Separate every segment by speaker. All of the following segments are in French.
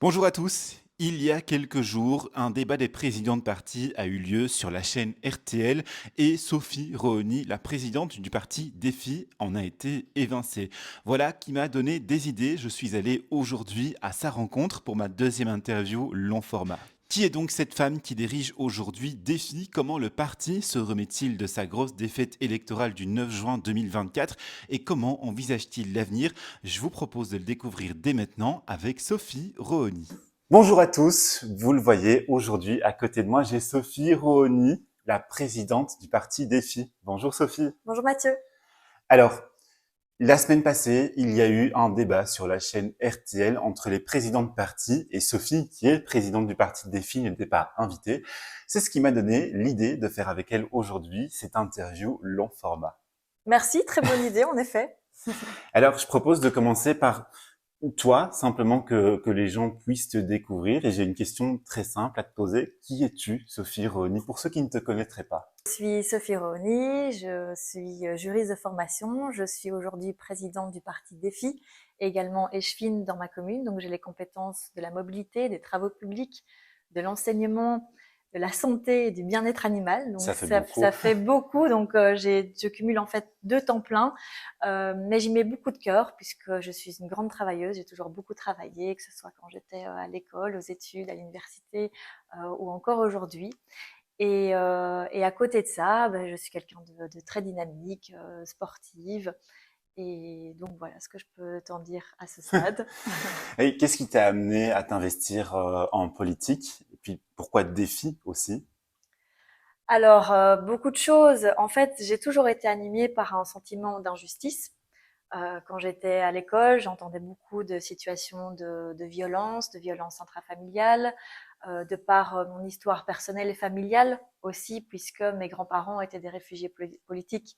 Speaker 1: Bonjour à tous. Il y a quelques jours, un débat des présidents de parti a eu lieu sur la chaîne RTL et Sophie Rohoni, la présidente du parti Défi, en a été évincée. Voilà qui m'a donné des idées. Je suis allé aujourd'hui à sa rencontre pour ma deuxième interview long format. Qui est donc cette femme qui dirige aujourd'hui Défi? Comment le parti se remet-il de sa grosse défaite électorale du 9 juin 2024 et comment envisage-t-il l'avenir? Je vous propose de le découvrir dès maintenant avec Sophie Rohoni. Bonjour à tous, vous le voyez, aujourd'hui à côté de moi j'ai Sophie Rohoni, la présidente du parti Défi. Bonjour Sophie.
Speaker 2: Bonjour Mathieu.
Speaker 1: Alors, la semaine passée, il y a eu un débat sur la chaîne RTL entre les présidents de parti et Sophie, qui est présidente du parti Défi, n'était pas invitée. C'est ce qui m'a donné l'idée de faire avec elle aujourd'hui cette interview long format.
Speaker 2: Merci, très bonne idée en effet.
Speaker 1: Alors, je propose de commencer par toi, simplement que les gens puissent te découvrir. Et j'ai une question très simple à te poser. Qui es-tu, Sophie Rohoni, pour ceux qui ne te connaîtraient pas?
Speaker 2: Je suis Sophie Rohoni, je suis juriste de formation, je suis aujourd'hui présidente du parti Défi, et également échevine dans ma commune, donc j'ai les compétences de la mobilité, des travaux publics, de l'enseignement, de la santé et du bien-être animal, donc
Speaker 1: Ça fait
Speaker 2: ça
Speaker 1: beaucoup.
Speaker 2: fait beaucoup, donc je cumule en fait 2 temps pleins, mais j'y mets beaucoup de cœur puisque je suis une grande travailleuse, j'ai toujours beaucoup travaillé, que ce soit quand j'étais à l'école, aux études, à l'université ou encore aujourd'hui. Et à côté de ça, je suis quelqu'un de très dynamique, sportive. Et donc voilà ce que je peux t'en dire à ce stade.
Speaker 1: Et qu'est-ce qui t'a amené à t'investir en politique? Et puis pourquoi Défi aussi?
Speaker 2: Alors, beaucoup de choses. En fait, j'ai toujours été animée par un sentiment d'injustice. Quand j'étais à l'école, j'entendais beaucoup de situations de violence intrafamiliales, de par mon histoire personnelle et familiale aussi, puisque mes grands-parents étaient des réfugiés politiques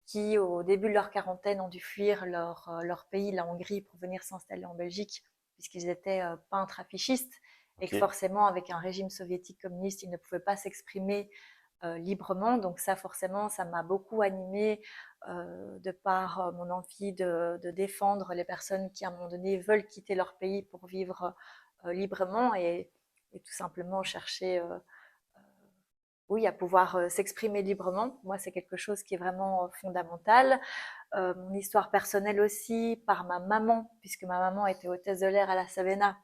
Speaker 2: qui, au début de leur quarantaine, ont dû fuir leur pays, la Hongrie, pour venir s'installer en Belgique, puisqu'ils étaient peintres affichistes, et
Speaker 1: Ok.
Speaker 2: que forcément, avec un régime soviétique communiste, ils ne pouvaient pas s'exprimer librement. Donc ça, forcément, ça m'a beaucoup animée de par mon envie de défendre les personnes qui, à un moment donné, veulent quitter leur pays pour vivre librement et tout simplement chercher oui, à pouvoir s'exprimer librement. Moi, c'est quelque chose qui est vraiment fondamental. Mon histoire personnelle aussi, par ma maman, puisque ma maman était hôtesse de l'air à la Sabena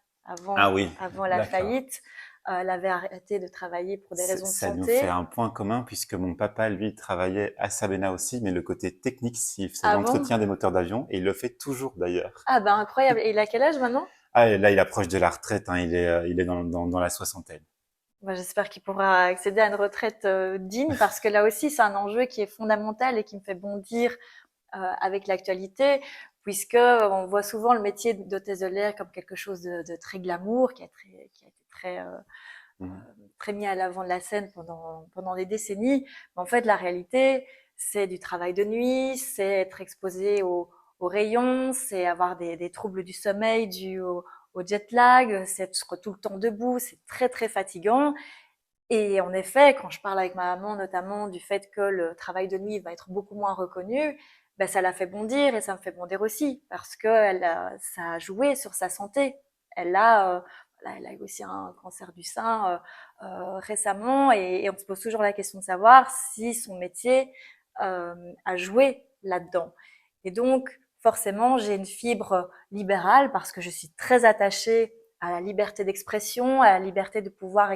Speaker 1: Ah oui,
Speaker 2: avant la
Speaker 1: d'accord.
Speaker 2: faillite. Elle avait arrêté de travailler pour des raisons de
Speaker 1: Ça nous fait
Speaker 2: santé.
Speaker 1: un point commun puisque mon papa, lui, travaillait à Sabena aussi, mais le côté technique, il faisait
Speaker 2: Avant.
Speaker 1: l'entretien des moteurs d'avion et il le fait toujours d'ailleurs.
Speaker 2: Ah ben incroyable. Et il a quel âge maintenant?
Speaker 1: Ah, et là, il approche de la retraite, hein, il est dans la soixantaine.
Speaker 2: J'espère qu'il pourra accéder à une retraite digne, parce que là aussi, c'est un enjeu qui est fondamental et qui me fait bondir avec l'actualité, puisque on voit souvent le métier d'hôtesse de l'air comme quelque chose de très glamour, qui a été
Speaker 1: Mhm.
Speaker 2: très mis à l'avant de la scène pendant des décennies. Mais en fait, la réalité, c'est du travail de nuit, c'est être exposé aux rayons, c'est avoir des troubles du sommeil dus au jet lag, c'est être tout le temps debout, c'est très très fatigant. Et en effet, quand je parle avec ma maman notamment du fait que le travail de nuit va être beaucoup moins reconnu, ben ça la fait bondir et ça me fait bondir aussi parce que ça a joué sur sa santé. Elle a eu aussi un cancer du sein récemment et on se pose toujours la question de savoir si son métier a joué là-dedans. Et donc, forcément, j'ai une fibre libérale parce que je suis très attachée à la liberté d'expression, à la liberté de pouvoir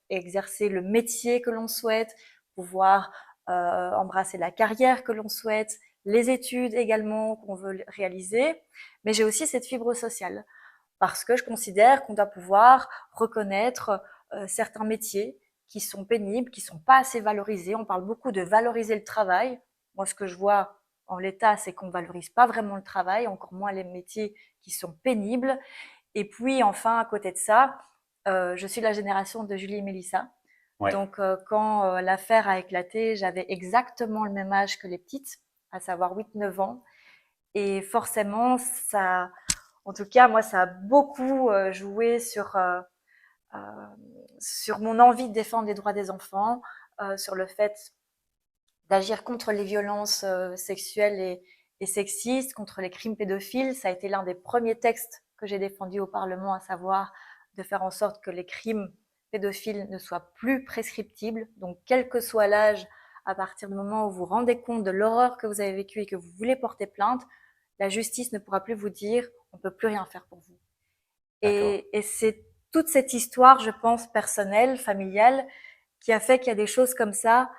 Speaker 2: exercer le métier que l'on souhaite, pouvoir embrasser la carrière que l'on souhaite, les études également qu'on veut réaliser. Mais j'ai aussi cette fibre sociale parce que je considère qu'on doit pouvoir reconnaître certains métiers qui sont pénibles, qui sont pas assez valorisés. On parle beaucoup de valoriser le travail. Moi, ce que je vois en l'état, c'est qu'on valorise pas vraiment le travail, encore moins les métiers qui sont pénibles. Et puis enfin, à côté de ça, je suis la génération de Julie et Mélissa.
Speaker 1: Ouais.
Speaker 2: Donc quand l'affaire a éclaté, j'avais exactement le même âge que les petites, à savoir 8, 9 ans. Et forcément, ça, en tout cas, moi, ça a beaucoup joué euh, sur mon envie de défendre les droits des enfants, sur le fait d'agir contre les violences sexuelles et sexistes, contre les crimes pédophiles. Ça a été l'un des premiers textes que j'ai défendu au Parlement, à savoir de faire en sorte que les crimes pédophiles ne soient plus prescriptibles. Donc, quel que soit l'âge, à partir du moment où vous vous rendez compte de l'horreur que vous avez vécue et que vous voulez porter plainte, la justice ne pourra plus vous dire on ne peut plus rien faire pour vous.
Speaker 1: D'accord.
Speaker 2: Et c'est toute cette histoire, je pense, personnelle, familiale, qui a fait qu'il y a des choses comme ça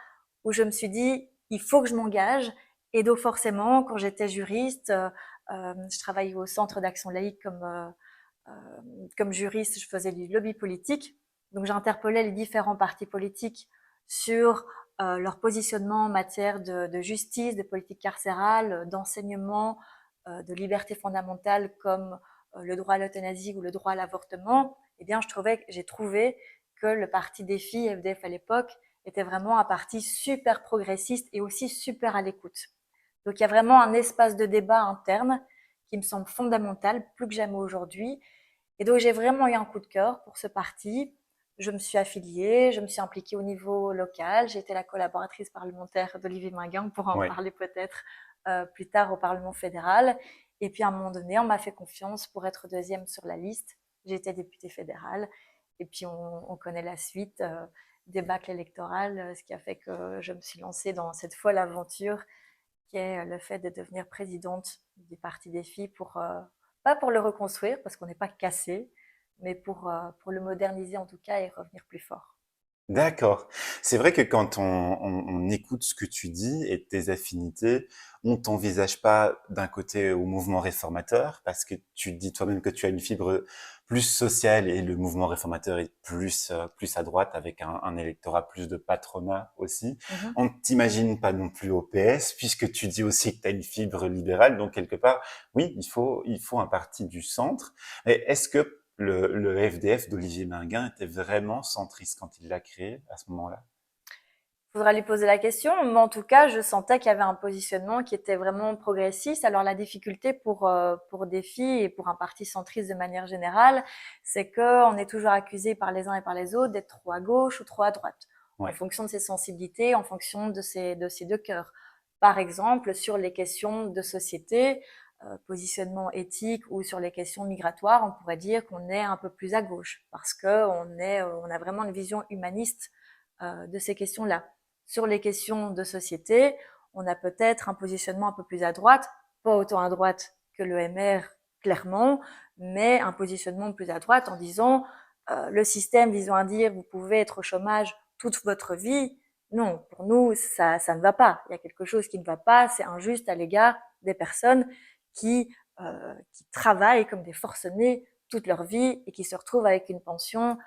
Speaker 2: où je me suis dit il faut que je m'engage. Et donc forcément, quand j'étais juriste, je travaillais au Centre d'action laïque comme juriste, je faisais du lobby politique. Donc j'interpellais les différents partis politiques sur leur positionnement en matière de justice, de politique carcérale, d'enseignement, de liberté fondamentale comme le droit à l'euthanasie ou le droit à l'avortement. Eh bien, j'ai trouvé que le parti Défi, FDF à l'époque, était vraiment un parti super progressiste et aussi super à l'écoute. Donc il y a vraiment un espace de débat interne qui me semble fondamental, plus que jamais aujourd'hui. Et donc j'ai vraiment eu un coup de cœur pour ce parti. Je me suis affiliée, je me suis impliquée au niveau local. J'ai été la collaboratrice parlementaire d'Olivier Minguin, on pourra en
Speaker 1: Ouais.
Speaker 2: parler peut-être plus tard au Parlement fédéral. Et puis à un moment donné, on m'a fait confiance pour être deuxième sur la liste. J'ai été députée fédérale. Et puis on connaît la suite, débâcle électoral, ce qui a fait que je me suis lancée dans cette folle aventure qui est le fait de devenir présidente du Parti des filles pas pour le reconstruire, parce qu'on n'est pas cassé, mais pour le moderniser en tout cas et revenir plus fort.
Speaker 1: D'accord. C'est vrai que quand on écoute ce que tu dis et tes affinités, on t'envisage pas d'un côté au mouvement réformateur, parce que tu dis toi-même que tu as une fibre plus sociale et le mouvement réformateur est plus à droite avec un électorat plus de patronat aussi.
Speaker 2: Mhm.
Speaker 1: On ne t'imagine pas non plus au PS, puisque tu dis aussi que tu as une fibre libérale, donc quelque part, oui, il faut un parti du centre. Et est-ce que le FDF d'Olivier Minguin était vraiment centriste quand il l'a créé à ce moment-là?
Speaker 2: Il faudra lui poser la question, mais en tout cas, je sentais qu'il y avait un positionnement qui était vraiment progressiste. Alors la difficulté pour des filles et pour un parti centriste de manière générale, c'est qu'on est toujours accusé par les uns et par les autres d'être trop à gauche ou trop à droite, en
Speaker 1: Ouais,
Speaker 2: fonction de ses sensibilités, en fonction de ses deux cœurs. Par exemple, sur les questions de société, positionnement éthique ou sur les questions migratoires, on pourrait dire qu'on est un peu plus à gauche parce on a vraiment une vision humaniste de ces questions-là. Sur les questions de société, on a peut-être un positionnement un peu plus à droite, pas autant à droite que le MR, clairement, mais un positionnement plus à droite en disant le système visant à dire vous pouvez être au chômage toute votre vie. Non, pour nous, ça ne va pas. Il y a quelque chose qui ne va pas, c'est injuste à l'égard des personnes qui travaillent comme des forcenés toute leur vie et qui se retrouvent avec une pension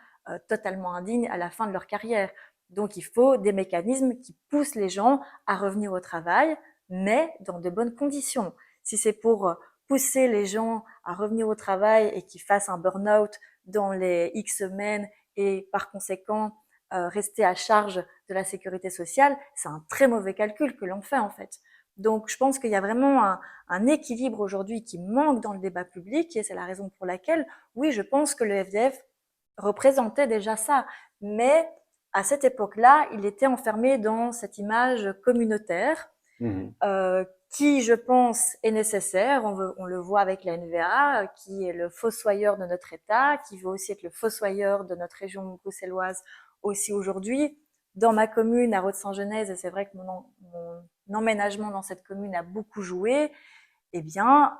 Speaker 2: totalement indigne à la fin de leur carrière. Donc il faut des mécanismes qui poussent les gens à revenir au travail, mais dans de bonnes conditions. Si c'est pour pousser les gens à revenir au travail et qu'ils fassent un burn-out dans les X semaines et par conséquent rester à charge de la sécurité sociale, c'est un très mauvais calcul que l'on fait en fait. Donc je pense qu'il y a vraiment un équilibre aujourd'hui qui manque dans le débat public et c'est la raison pour laquelle, oui, je pense que le FDF représentait déjà ça. Mais à cette époque-là, il était enfermé dans cette image communautaire
Speaker 1: mhm,
Speaker 2: qui, je pense, est nécessaire. On le voit avec la NVA, qui est le fossoyeur de notre État, qui veut aussi être le fossoyeur de notre région bruxelloise aussi aujourd'hui. Dans ma commune, à Rode-Saint-Genèse, et c'est vrai que mon emménagement dans cette commune a beaucoup joué, eh bien,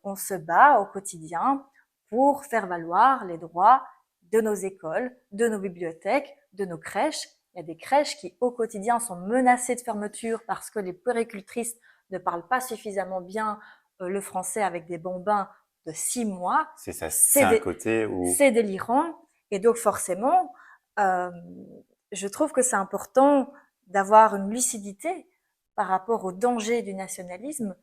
Speaker 2: on se bat au quotidien pour faire valoir les droits de nos écoles, de nos bibliothèques, de nos crèches. Il y a des crèches qui, au quotidien, sont menacées de fermeture parce que les puéricultrices ne parlent pas suffisamment bien le français avec des bambins de 6 mois.
Speaker 1: c'est ça. C'est
Speaker 2: C'est
Speaker 1: un
Speaker 2: dé-
Speaker 1: côté où
Speaker 2: c'est délirant. Et donc, forcément, euh, je trouve que c'est important d'avoir une lucidité par rapport au danger du nationalisme,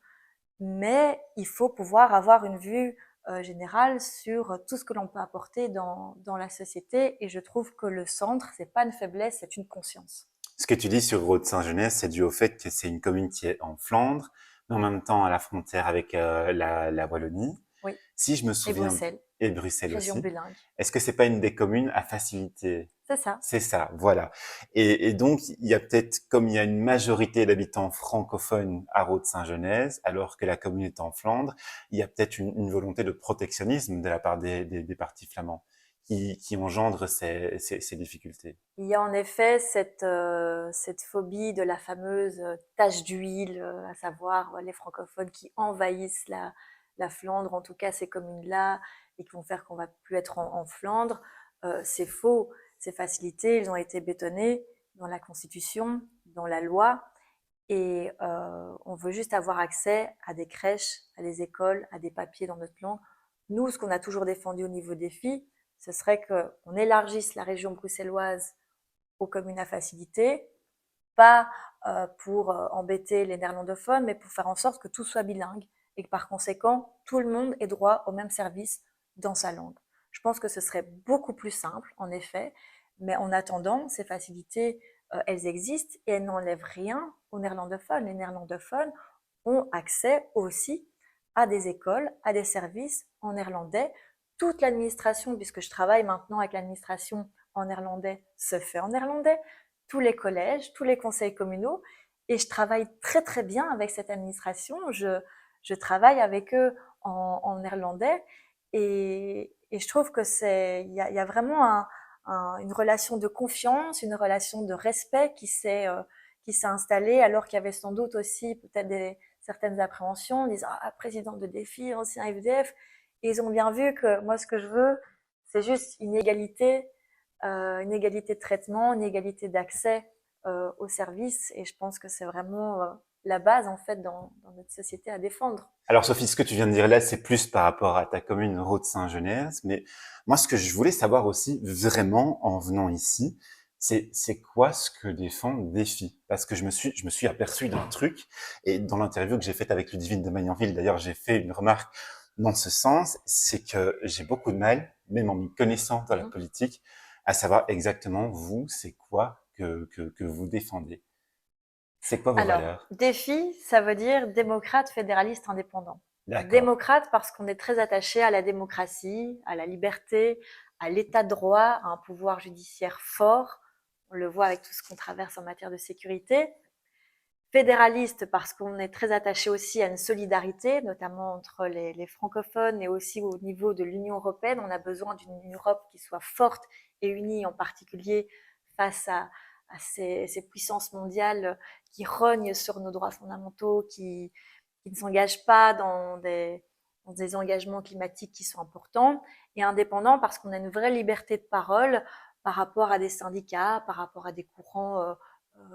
Speaker 2: mais il faut pouvoir avoir une vue générale sur tout ce que l'on peut apporter dans la société. Et je trouve que le centre, c'est pas une faiblesse, c'est une conscience.
Speaker 1: ce que tu dis sur Rode-Saint-Genès, c'est dû au fait que c'est une commune qui est en Flandre, mais en même temps à la frontière avec la Wallonie.
Speaker 2: Oui.
Speaker 1: Si je me
Speaker 2: Et
Speaker 1: souviens,
Speaker 2: Bruxelles,
Speaker 1: et Bruxelles
Speaker 2: région
Speaker 1: aussi,
Speaker 2: bilingue.
Speaker 1: est-ce que c'est pas une des communes à faciliter?
Speaker 2: C'est ça.
Speaker 1: C'est ça, voilà. Et donc, il y a peut-être, comme il y a une majorité d'habitants francophones à Rode-Saint-Genèse, alors que la commune est en Flandre, il y a peut-être une volonté de protectionnisme de la part des partis flamands qui engendre ces difficultés.
Speaker 2: Il y a en effet cette phobie de la fameuse tache d'huile, à savoir les francophones qui envahissent la Flandre, en tout cas ces communes-là, et qui vont faire qu'on va plus être en Flandre. C'est faux. Ces facilités, ils ont été bétonnées dans la Constitution, dans la loi, et on veut juste avoir accès à des crèches, à des écoles, à des papiers dans notre langue. Nous, ce qu'on a toujours défendu au niveau des filles, ce serait qu'on élargisse la région bruxelloise aux communes à facilité, pas pour embêter les néerlandophones, mais pour faire en sorte que tout soit bilingue et que par conséquent, tout le monde ait droit au même service dans sa langue. Je pense que ce serait beaucoup plus simple, en effet, mais en attendant, ces facilités, elles existent et elles n'enlèvent rien aux néerlandophones. Les néerlandophones ont accès aussi à des écoles, à des services en néerlandais. Toute l'administration, puisque je travaille maintenant avec l'administration en néerlandais, se fait en néerlandais. Tous les collèges, tous les conseils communaux. Et je travaille très très bien avec cette administration. Je travaille avec eux en néerlandais et je trouve que y a vraiment une relation de confiance, une relation de respect qui s'est installée, alors qu'il y avait sans doute aussi peut-être certaines appréhensions, en disant ah, président de défi, ancien FDF. Et ils ont bien vu que moi, ce que je veux, c'est juste une égalité de traitement, une égalité d'accès aux services. Et je pense que c'est vraiment la base, en fait, dans notre société à défendre.
Speaker 1: Alors Sophie, ce que tu viens de dire là, c'est plus par rapport à ta commune Rode-Saint-Genès, mais moi ce que je voulais savoir aussi vraiment en venant ici, c'est quoi ce que défend Défi? Parce que je me suis aperçu d'un truc, et dans l'interview que j'ai faite avec Ludivine de Magnanville, d'ailleurs j'ai fait une remarque dans ce sens, c'est que j'ai beaucoup de mal, même en m'y connaissant dans la politique, à savoir exactement vous, c'est quoi que vous défendez? C'est quoi vos
Speaker 2: Alors,
Speaker 1: valeurs?
Speaker 2: défi, ça veut dire démocrate fédéraliste indépendant.
Speaker 1: D'accord.
Speaker 2: Démocrate parce qu'on est très attaché à la démocratie, à la liberté, à l'état de droit, à un pouvoir judiciaire fort. On le voit avec tout ce qu'on traverse en matière de sécurité. Fédéraliste parce qu'on est très attaché aussi à une solidarité, notamment entre les francophones et aussi au niveau de l'Union européenne. On a besoin d'une Europe qui soit forte et unie, en particulier face à ces puissances mondiales qui rognent sur nos droits fondamentaux, qui ne s'engagent pas dans des engagements climatiques qui sont importants, et indépendant parce qu'on a une vraie liberté de parole par rapport à des syndicats, par rapport à des courants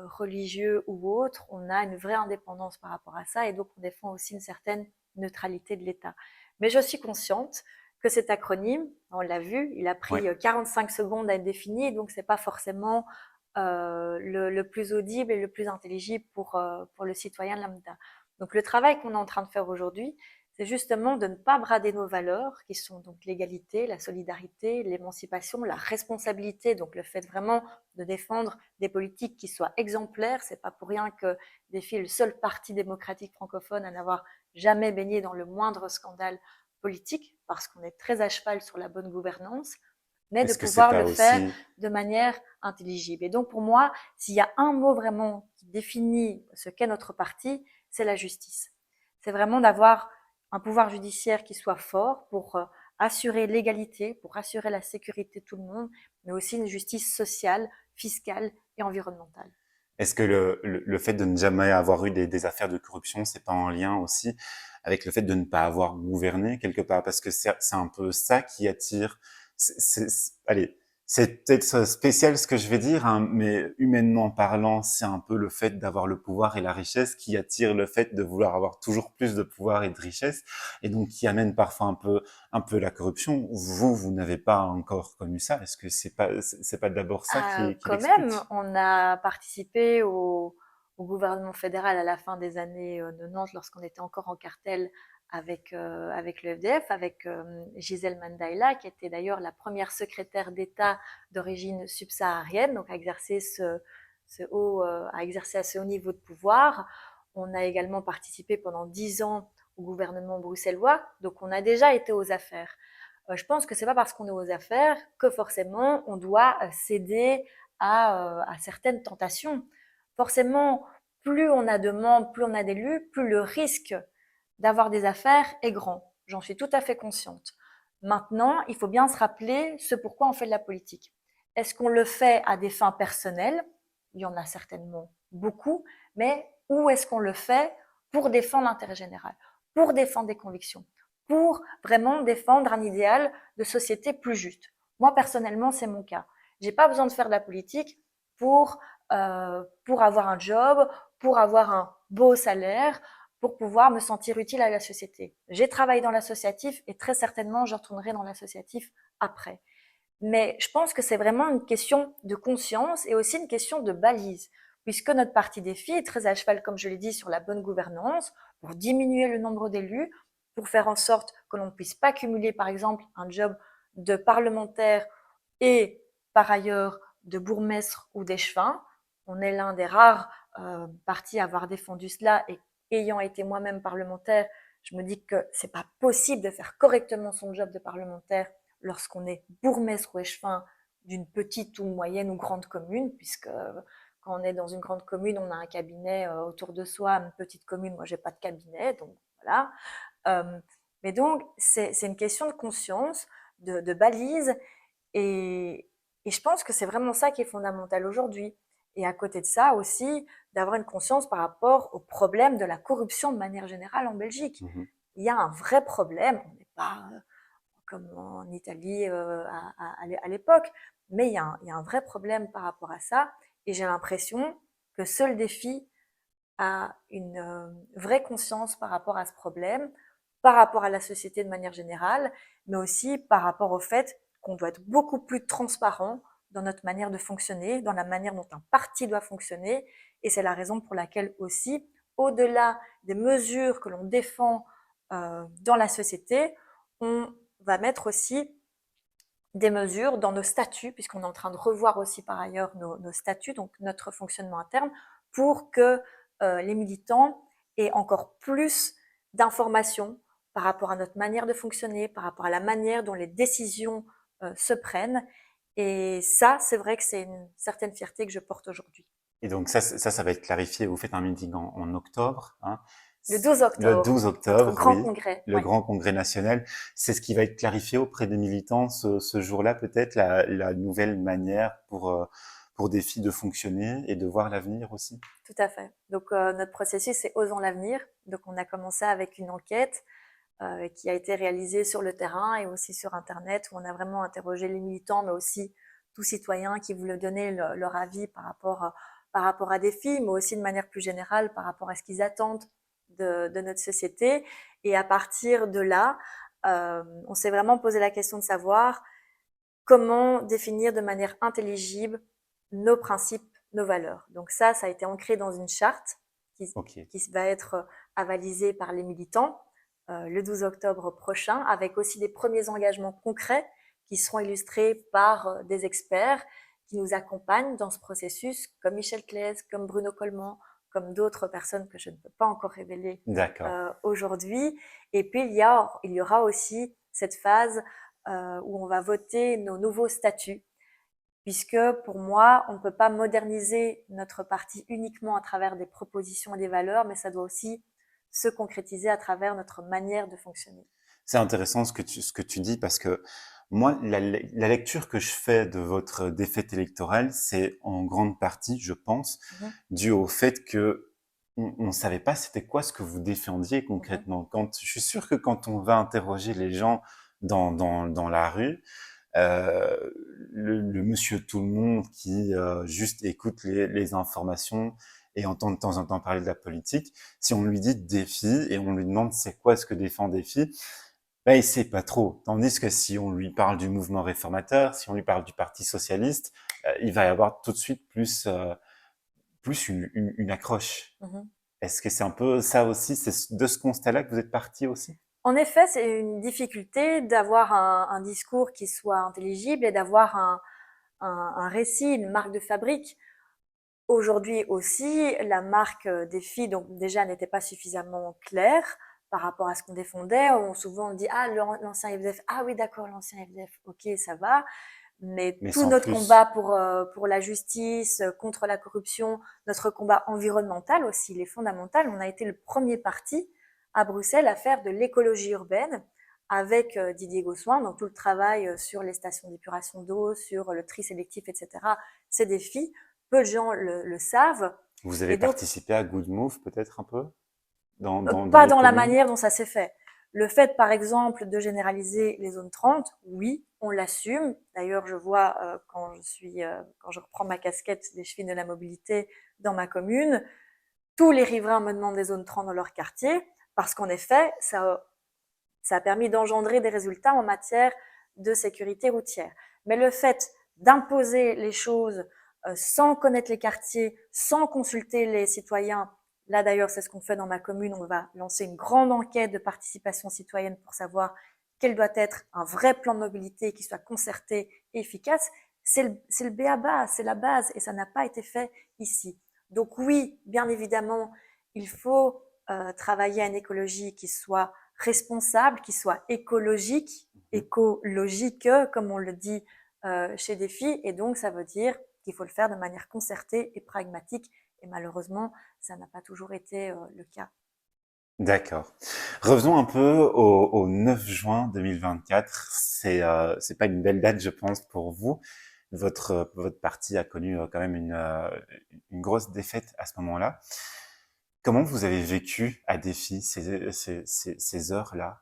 Speaker 2: religieux ou autres. On a une vraie indépendance par rapport à ça, et donc on défend aussi une certaine neutralité de l'État. Mais je suis consciente que cet acronyme, on l'a vu, il a
Speaker 1: Ouais.
Speaker 2: pris 45 secondes à être défini, donc c'est pas forcément le plus audible et le plus intelligible pour le citoyen lambda. Donc le travail qu'on est en train de faire aujourd'hui, c'est justement de ne pas brader nos valeurs, qui sont donc l'égalité, la solidarité, l'émancipation, la responsabilité, donc le fait vraiment de défendre des politiques qui soient exemplaires. C'est pas pour rien que DEFI est le seul parti démocratique francophone à n'avoir jamais baigné dans le moindre scandale politique, parce qu'on est très à cheval sur la bonne gouvernance, mais de
Speaker 1: Est-ce que c'est
Speaker 2: pouvoir
Speaker 1: pas
Speaker 2: le faire
Speaker 1: aussi
Speaker 2: de manière intelligible. Et donc pour moi, s'il y a un mot vraiment qui définit ce qu'est notre parti, c'est la justice. C'est vraiment d'avoir un pouvoir judiciaire qui soit fort pour assurer l'égalité, pour assurer la sécurité de tout le monde, mais aussi une justice sociale, fiscale et environnementale.
Speaker 1: est-ce que le fait de ne jamais avoir eu des affaires de corruption, c'est pas en lien aussi avec le fait de ne pas avoir gouverné quelque part? Parce que c'est un peu ça qui attire. Allez, c'est peut-être spécial ce que je vais dire, hein, mais humainement parlant, c'est un peu le fait d'avoir le pouvoir et la richesse qui attire le fait de vouloir avoir toujours plus de pouvoir et de richesse, et donc qui amène parfois un peu la corruption. Vous n'avez pas encore connu ça. Est-ce que c'est pas d'abord ça qui
Speaker 2: Quand même,
Speaker 1: l'explique?
Speaker 2: on a participé au gouvernement fédéral à la fin des années 90, lorsqu'on était encore en cartel avec le FDF, avec Gisèle Mandaïla, qui était d'ailleurs la première secrétaire d'État d'origine subsaharienne, donc à exercer à ce haut niveau de pouvoir. On a également participé pendant 10 ans au gouvernement bruxellois, donc on a déjà été aux affaires. Je pense que c'est pas parce qu'on est aux affaires que forcément on doit céder à certaines tentations. Forcément, plus on a de membres, plus on a d'élus, plus le risque d'avoir des affaires est grand. J'en suis tout à fait consciente. Maintenant, il faut bien se rappeler ce pourquoi on fait de la politique. Est-ce qu'on le fait à des fins personnelles? Il y en a certainement beaucoup, mais où est-ce qu'on le fait pour défendre l'intérêt général, pour défendre des convictions, pour vraiment défendre un idéal de société plus juste? Moi, personnellement, c'est mon cas. J'ai pas besoin de faire de la politique pour, pour avoir un job, pour avoir un beau salaire, pour pouvoir me sentir utile à la société. J'ai travaillé dans l'associatif et très certainement je retournerai dans l'associatif après. Mais je pense que c'est vraiment une question de conscience et aussi une question de balise, puisque notre parti des filles est très à cheval, comme je l'ai dit, sur la bonne gouvernance, pour diminuer le nombre d'élus, pour faire en sorte que l'on ne puisse pas cumuler, par exemple, un job de parlementaire et, par ailleurs, de bourgmestre ou d'échevin. On est l'un des rares partis à avoir défendu cela et ayant été moi-même parlementaire, je me dis que c'est pas possible de faire correctement son job de parlementaire lorsqu'on est bourgmestre ou échevin d'une petite ou moyenne ou grande commune, puisque quand on est dans une grande commune, on a un cabinet autour de soi. Une petite commune, moi, j'ai pas de cabinet, donc voilà. Mais donc, c'est une question de conscience, de balise, et, et je pense que c'est vraiment ça qui est fondamental aujourd'hui. Et à côté de ça aussi, d'avoir une conscience par rapport au problème de la corruption de manière générale en Belgique.
Speaker 1: Mhm.
Speaker 2: Il y a un vrai problème. On n'est pas comme en Italie à l'époque. Mais il y a un vrai problème par rapport à ça. Et j'ai l'impression que seul défi a une vraie conscience par rapport à ce problème, par rapport à la société de manière générale, mais aussi par rapport au fait qu'on doit être beaucoup plus transparent dans notre manière de fonctionner, dans la manière dont un parti doit fonctionner. Et c'est la raison pour laquelle aussi, au-delà des mesures que l'on défend dans la société, on va mettre aussi des mesures dans nos statuts, puisqu'on est en train de revoir aussi par ailleurs nos statuts, donc notre fonctionnement interne, pour que les militants aient encore plus d'informations par rapport à notre manière de fonctionner, par rapport à la manière dont les décisions se prennent. Et ça, c'est vrai que c'est une certaine fierté que je porte aujourd'hui.
Speaker 1: Et donc ça va être clarifié. Vous faites un meeting en octobre, hein.
Speaker 2: Le 12
Speaker 1: Le
Speaker 2: octobre,
Speaker 1: 12
Speaker 2: notre
Speaker 1: octobre,
Speaker 2: grand
Speaker 1: oui,
Speaker 2: congrès.
Speaker 1: le
Speaker 2: Ouais.
Speaker 1: grand congrès national. C'est ce qui va être clarifié auprès des militants ce jour-là, peut-être, la nouvelle manière pour des filles de fonctionner et de voir l'avenir aussi.
Speaker 2: Tout à fait. Donc notre processus, c'est Osons l'avenir. Donc on a commencé avec une enquête qui a été réalisée sur le terrain et aussi sur Internet, où on a vraiment interrogé les militants, mais aussi tous citoyens qui voulaient donner leur avis par rapport à des filles, mais aussi de manière plus générale par rapport à ce qu'ils attendent de notre société. Et à partir de là, on s'est vraiment posé la question de savoir comment définir de manière intelligible nos principes, nos valeurs. Donc ça a été ancré dans une charte
Speaker 1: Ok.
Speaker 2: qui va être avalisée par les militants le 12 octobre prochain, avec aussi des premiers engagements concrets qui seront illustrés par des experts qui nous accompagnent dans ce processus, comme Michel Claes, comme Bruno Coleman, comme d'autres personnes que je ne peux pas encore révéler
Speaker 1: D'accord.
Speaker 2: aujourd'hui. Et puis, il y aura aussi cette phase où on va voter nos nouveaux statuts, puisque pour moi, on ne peut pas moderniser notre parti uniquement à travers des propositions et des valeurs, mais ça doit aussi se concrétiser à travers notre manière de fonctionner.
Speaker 1: C'est intéressant ce que tu dis parce que moi, la lecture que je fais de votre défaite électorale, c'est en grande partie, je pense,
Speaker 2: Mhm,
Speaker 1: dû au fait que on savait pas c'était quoi ce que vous défendiez
Speaker 2: mhm,
Speaker 1: concrètement. Je suis sûr que quand on va interroger les gens dans la rue, euh, le monsieur tout le monde qui juste écoute les informations et entend de temps en temps parler de la politique, si on lui dit défi et on lui demande c'est quoi ce que défend défi, ben, il sait pas trop. Tandis que si on lui parle du mouvement réformateur, si on lui parle du Parti socialiste, il va y avoir tout de suite plus une accroche.
Speaker 2: mhm.
Speaker 1: Est-ce que c'est un peu ça aussi, c'est de ce constat-là que vous êtes parti aussi?
Speaker 2: En effet, c'est une difficulté d'avoir un discours qui soit intelligible et d'avoir un récit, une marque de fabrique. Aujourd'hui aussi, la marque des filles, donc déjà, n'était pas suffisamment claire par rapport à ce qu'on défendait. Souvent, on dit, ah, l'ancien FDF, ah oui, d'accord, l'ancien FDF, ok, ça va. Mais
Speaker 1: Mais
Speaker 2: tout
Speaker 1: sans
Speaker 2: notre
Speaker 1: plus.
Speaker 2: combat pour la justice, contre la corruption, notre combat environnemental aussi, il est fondamental. On a été le premier parti à Bruxelles à faire de l'écologie urbaine, avec Didier Gossuin, donc tout le travail sur les stations d'épuration d'eau, sur le tri sélectif, etc. Ces défis, peu de gens le savent.
Speaker 1: Vous avez
Speaker 2: Et donc,
Speaker 1: participé à Good Move peut-être un peu dans
Speaker 2: pas
Speaker 1: les
Speaker 2: dans la
Speaker 1: communes?
Speaker 2: manière dont ça s'est fait. Le fait, par exemple, de généraliser les zones 30, oui, on l'assume. D'ailleurs, je vois quand je reprends ma casquette des chevilles de la mobilité dans ma commune, tous les riverains me demandent des zones 30 dans leur quartier, parce qu'en effet, ça a permis d'engendrer des résultats en matière de sécurité routière. Mais le fait d'imposer les choses sans connaître les quartiers, sans consulter les citoyens, là d'ailleurs c'est ce qu'on fait dans ma commune, on va lancer une grande enquête de participation citoyenne pour savoir quel doit être un vrai plan de mobilité qui soit concerté et efficace, c'est le b.a.-ba, c'est la base et ça n'a pas été fait ici. Donc oui, bien évidemment, il faut travailler à une écologie qui soit responsable, qui soit
Speaker 1: Mhm.
Speaker 2: écologique, comme on le dit chez Défi. Et donc, ça veut dire qu'il faut le faire de manière concertée et pragmatique. Et malheureusement, ça n'a pas toujours été le cas.
Speaker 1: D'accord. Revenons un peu au 9 juin 2024. C'est pas une belle date, je pense, pour vous. Votre parti a connu quand même une grosse défaite à ce moment-là. Comment vous avez vécu à Défi ces heures-là?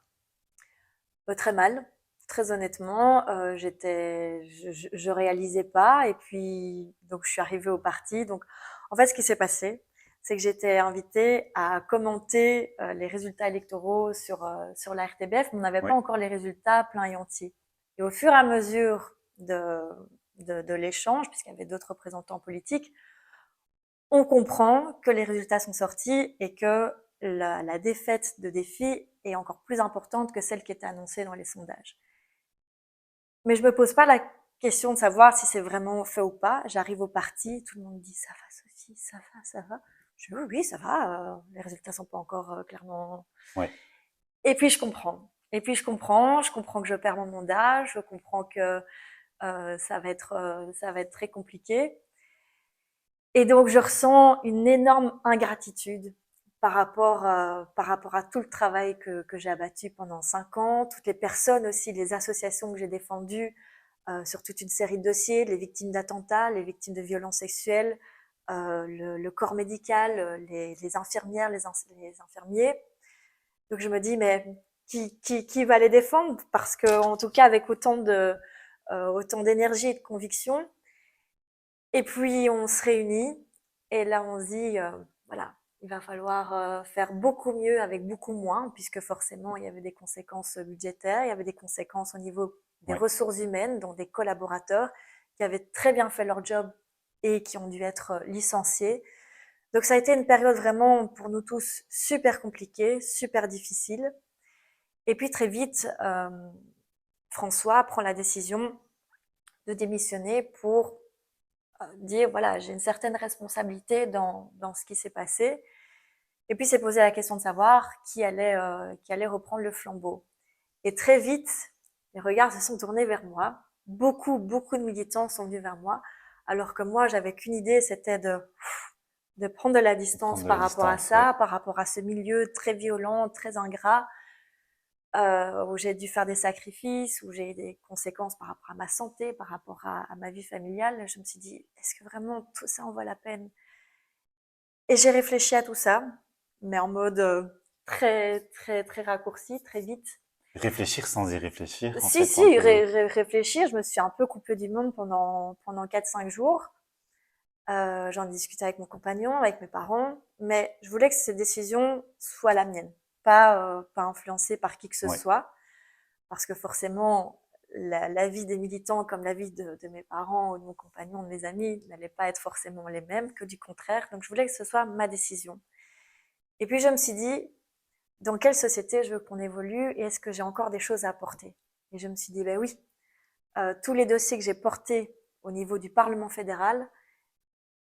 Speaker 2: Très mal, très honnêtement. Je réalisais pas. Et puis, donc, je suis arrivée au parti. Donc, en fait, ce qui s'est passé, c'est que j'étais invitée à commenter les résultats électoraux sur la RTBF, mais on n'avait
Speaker 1: Oui.
Speaker 2: pas encore les résultats pleins et entiers. Et au fur et à mesure de l'échange, puisqu'il y avait d'autres représentants politiques, on comprend que les résultats sont sortis et que la défaite de Défi est encore plus importante que celle qui était annoncée dans les sondages. Mais je me pose pas la question de savoir si c'est vraiment fait ou pas. J'arrive au parti, tout le monde dit ça va Sophie, ça va, ça va. Je dis oui, oui, ça va, les résultats sont pas encore clairement.
Speaker 1: Ouais.
Speaker 2: Et puis je comprends. Je comprends que je perds mon mandat, je comprends que ça va être très compliqué. Et donc, je ressens une énorme ingratitude par rapport à tout le travail que j'ai abattu pendant 5 ans, toutes les personnes aussi, les associations que j'ai défendues sur toute une série de dossiers, les victimes d'attentats, les victimes de violences sexuelles, le corps médical, les infirmières, les infirmiers. Donc, je me dis, mais qui va les défendre? Parce que, en tout cas, avec autant d'énergie et de conviction, et puis on se réunit et là on se dit voilà, il va falloir faire beaucoup mieux avec beaucoup moins puisque forcément il y avait des conséquences budgétaires, il y avait des conséquences au niveau des
Speaker 1: Ouais.
Speaker 2: ressources humaines, dont des collaborateurs qui avaient très bien fait leur job et qui ont dû être licenciés. Donc ça a été une période vraiment pour nous tous super compliquée, super difficile. Et puis très vite, François prend la décision de démissionner pour dire voilà, j'ai une certaine responsabilité dans ce qui s'est passé. Et puis s'est posé la question de savoir qui allait reprendre le flambeau. Et très vite, les regards se sont tournés vers moi. Beaucoup de militants sont venus vers moi, alors que moi, j'avais qu'une idée, c'était de prendre de la distance
Speaker 1: Prendre de la
Speaker 2: par rapport à
Speaker 1: distance, ouais.
Speaker 2: ça, par rapport à ce milieu très violent, très ingrat, où j'ai dû faire des sacrifices, où j'ai eu des conséquences par rapport à ma santé, par rapport à ma vie familiale. Je me suis dit, est-ce que vraiment tout ça en vaut la peine? Et j'ai réfléchi à tout ça, mais en mode très raccourci, très vite.
Speaker 1: Réfléchir sans y réfléchir, en
Speaker 2: Si,
Speaker 1: fait,
Speaker 2: si,
Speaker 1: un peu.
Speaker 2: réfléchir, je me suis un peu coupée du monde pendant 4-5 jours. J'en ai discuté avec mon compagnon, avec mes parents, mais je voulais que cette décision soit la mienne, pas influencée par qui que ce
Speaker 1: Ouais.
Speaker 2: soit, parce que forcément, la vie des militants comme la vie de mes parents ou de mon compagnon, de mes amis, n'allait pas être forcément les mêmes, que du contraire. Donc je voulais que ce soit ma décision. Et puis je me suis dit, dans quelle société je veux qu'on évolue et est-ce que j'ai encore des choses à apporter? Et je me suis dit, ben oui, tous les dossiers que j'ai portés au niveau du Parlement fédéral,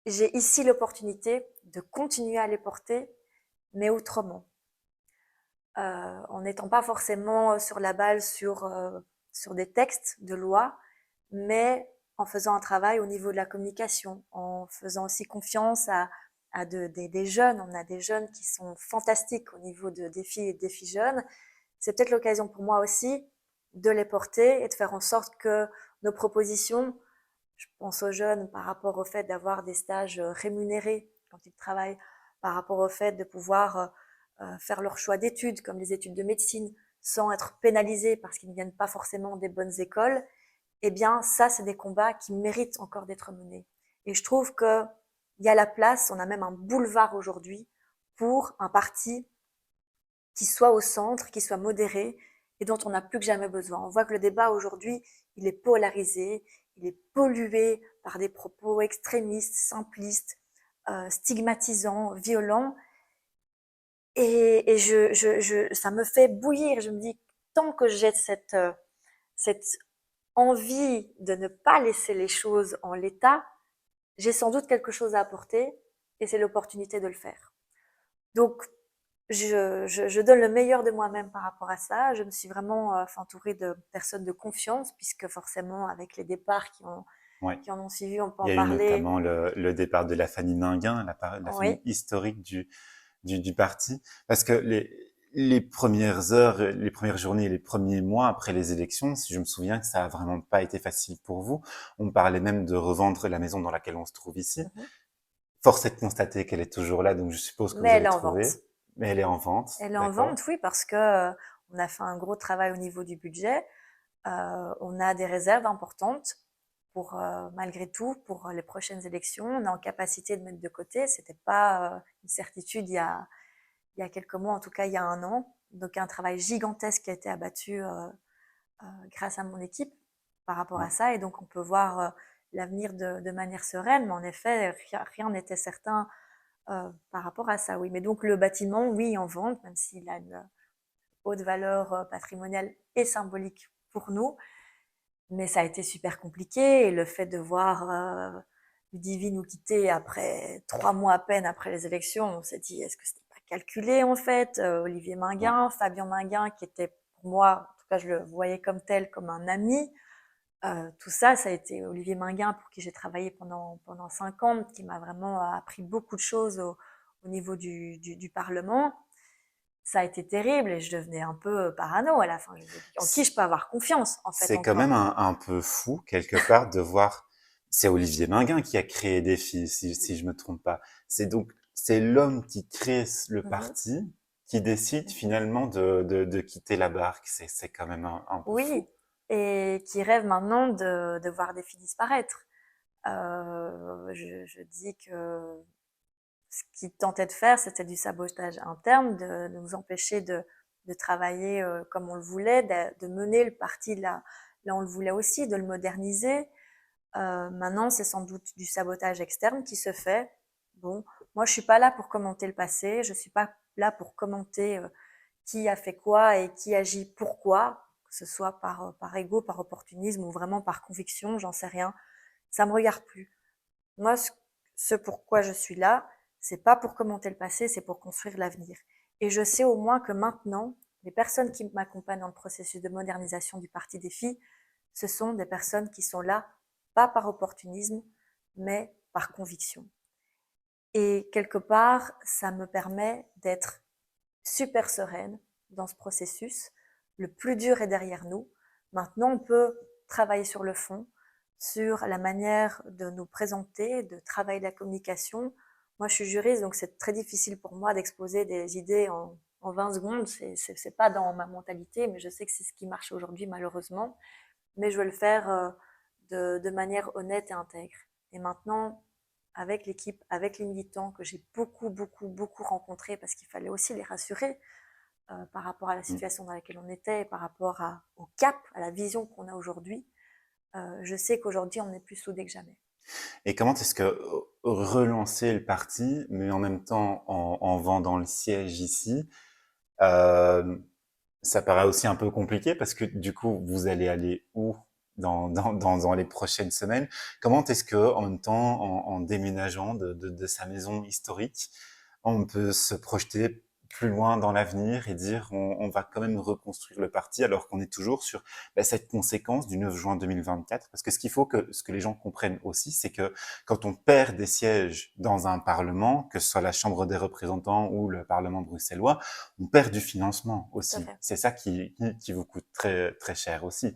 Speaker 2: j'ai ici l'opportunité de continuer à les porter, mais autrement. En n'étant pas forcément sur la balle sur des textes de loi, mais en faisant un travail au niveau de la communication, en faisant aussi confiance des jeunes. On a des jeunes qui sont fantastiques au niveau des filles et des filles jeunes, c'est peut-être l'occasion pour moi aussi de les porter et de faire en sorte que nos propositions, je pense aux jeunes par rapport au fait d'avoir des stages rémunérés quand ils travaillent, par rapport au fait de pouvoir faire leur choix d'études, comme les études de médecine, sans être pénalisés parce qu'ils ne viennent pas forcément des bonnes écoles, eh bien, ça, c'est des combats qui méritent encore d'être menés. Et je trouve qu'il y a la place, on a même un boulevard aujourd'hui pour un parti qui soit au centre, qui soit modéré et dont on n'a plus que jamais besoin. On voit que le débat aujourd'hui, il est polarisé, il est pollué par des propos extrémistes, simplistes, stigmatisants, violents. Et ça me fait bouillir. Je me dis, tant que j'ai cette envie de ne pas laisser les choses en l'état, j'ai sans doute quelque chose à apporter et c'est l'opportunité de le faire. Donc, je donne le meilleur de moi-même par rapport à ça. Je me suis vraiment entourée de personnes de confiance, puisque forcément, avec les départs
Speaker 1: Ouais.
Speaker 2: qui en ont suivi, on peut
Speaker 1: Il y
Speaker 2: en
Speaker 1: a eu
Speaker 2: parler.
Speaker 1: notamment le départ de la famille Minguin, la famille
Speaker 2: Oui.
Speaker 1: historique du parti, parce que les premières heures, les premières journées, les premiers mois après les élections, si je me souviens que ça a vraiment pas été facile pour vous. On parlait même de revendre la maison dans laquelle on se trouve ici.
Speaker 2: Mhm.
Speaker 1: Force est de constater qu'elle est toujours là, donc je suppose que
Speaker 2: Mais
Speaker 1: vous
Speaker 2: elle
Speaker 1: avez
Speaker 2: est en vente.
Speaker 1: trouvé, mais elle est en vente,
Speaker 2: Elle est en
Speaker 1: d'accord?
Speaker 2: vente, oui, parce que on a fait un gros travail au niveau du budget. On a des réserves importantes pour, malgré tout, pour les prochaines élections. On est en capacité de mettre de côté. C'était pas une certitude il y a quelques mois, en tout cas il y a un an. Donc un travail gigantesque qui a été abattu grâce à mon équipe par rapport
Speaker 1: Ouais.
Speaker 2: à ça. Et donc on peut voir l'avenir de manière sereine. Mais en effet, rien n'était certain par rapport à ça. Oui, mais donc le bâtiment, oui, en vente, même s'il a une haute valeur patrimoniale et symbolique pour nous. Mais ça a été super compliqué et le fait de voir Ludivine nous quitter après 3 mois à peine après les élections, on s'est dit est-ce que c'était pas calculé en fait. Olivier
Speaker 1: Ouais.
Speaker 2: Minguin, Fabien Minguin qui était pour moi, en tout cas je le voyais comme tel, comme un ami. Tout ça, ça a été Olivier Minguin pour qui j'ai travaillé pendant 5 ans, qui m'a vraiment appris beaucoup de choses au niveau du Parlement. Ça a été terrible et je devenais un peu parano à la fin. Je me dis, en qui je peux avoir confiance en fait
Speaker 1: C'est quand même
Speaker 2: encore.
Speaker 1: un peu fou, quelque part, de voir. C'est Olivier Minguin qui a créé Défi, si je me trompe pas. C'est l'homme qui crée le
Speaker 2: Mhm,
Speaker 1: parti, qui décide
Speaker 2: mhm.
Speaker 1: finalement de quitter la barque. C'est quand même un peu
Speaker 2: Oui,
Speaker 1: fou.
Speaker 2: et qui rêve maintenant de voir des filles disparaître. Je dis que ce qu'il tentait de faire, c'était du sabotage interne, de nous empêcher de travailler comme on le voulait, de mener le parti là où on le voulait aussi, de le moderniser. Maintenant, c'est sans doute du sabotage externe qui se fait. Bon, moi, je suis pas là pour commenter le passé. Je suis pas là pour commenter qui a fait quoi et qui agit pourquoi, que ce soit par ego, par opportunisme ou vraiment par conviction, j'en sais rien. Ça me regarde plus. Moi, ce pourquoi je suis là, c'est pas pour commenter le passé, c'est pour construire l'avenir. Et je sais au moins que maintenant, les personnes qui m'accompagnent dans le processus de modernisation du Parti des filles, ce sont des personnes qui sont là, pas par opportunisme, mais par conviction. Et quelque part, ça me permet d'être super sereine dans ce processus. Le plus dur est derrière nous. Maintenant, on peut travailler sur le fond, sur la manière de nous présenter, de travailler la communication. Moi, je suis juriste, donc c'est très difficile pour moi d'exposer des idées en 20 secondes. C'est pas dans ma mentalité, mais je sais que c'est ce qui marche aujourd'hui, malheureusement. Mais je veux le faire de manière honnête et intègre. Et maintenant, avec l'équipe, avec les militants que j'ai beaucoup, beaucoup, beaucoup rencontrés, parce qu'il fallait aussi les rassurer par rapport à la
Speaker 1: Mm.
Speaker 2: situation dans laquelle on était, par rapport au cap, à la vision qu'on a aujourd'hui, je sais qu'aujourd'hui, on est plus soudés que jamais.
Speaker 1: Et comment est-ce que relancer le parti, mais en même temps en vendant le siège ici, euh, ça paraît aussi un peu compliqué parce que du coup, vous allez aller où dans les prochaines semaines? Comment est-ce que, en même temps, en déménageant de sa maison historique, on peut se projeter plus loin dans l'avenir et dire on va quand même reconstruire le parti alors qu'on est toujours sur cette conséquence du 9 juin 2024. Parce que ce que les gens comprennent aussi, c'est que quand on perd des sièges dans un parlement, que ce soit la Chambre des représentants ou le Parlement bruxellois, on perd du financement
Speaker 2: Tout à
Speaker 1: aussi.
Speaker 2: fait.
Speaker 1: C'est ça qui vous coûte très, très cher aussi.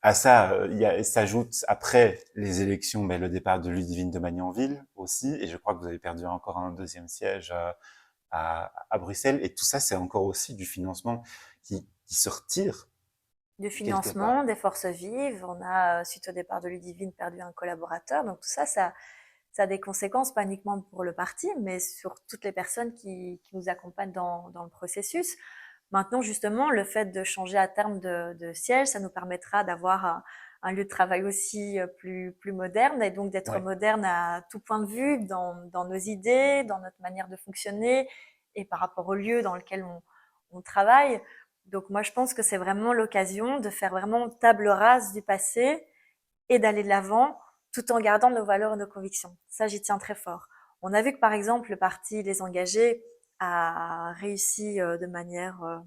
Speaker 1: À ça, s'ajoute après les élections, le départ de Ludivine de Magnanville aussi, et je crois que vous avez perdu encore un deuxième siège à Bruxelles, et tout ça, c'est encore aussi du financement qui se retire
Speaker 2: Du
Speaker 1: quelque part.
Speaker 2: financement, des forces vives. On a, suite au départ de Ludivine, perdu un collaborateur. Donc tout ça, ça a des conséquences, pas uniquement pour le parti, mais sur toutes les personnes qui nous accompagnent dans le processus. Maintenant, justement, le fait de changer à terme de siège, ça nous permettra d'avoir un lieu de travail aussi plus moderne, et donc d'être
Speaker 1: Ouais.
Speaker 2: moderne à tout point de vue, dans nos idées, dans notre manière de fonctionner, et par rapport au lieu dans lequel on travaille. Donc moi, je pense que c'est vraiment l'occasion de faire vraiment table rase du passé et d'aller de l'avant tout en gardant nos valeurs et nos convictions. Ça, j'y tiens très fort. On a vu que, par exemple, le parti Les Engagés a réussi de manière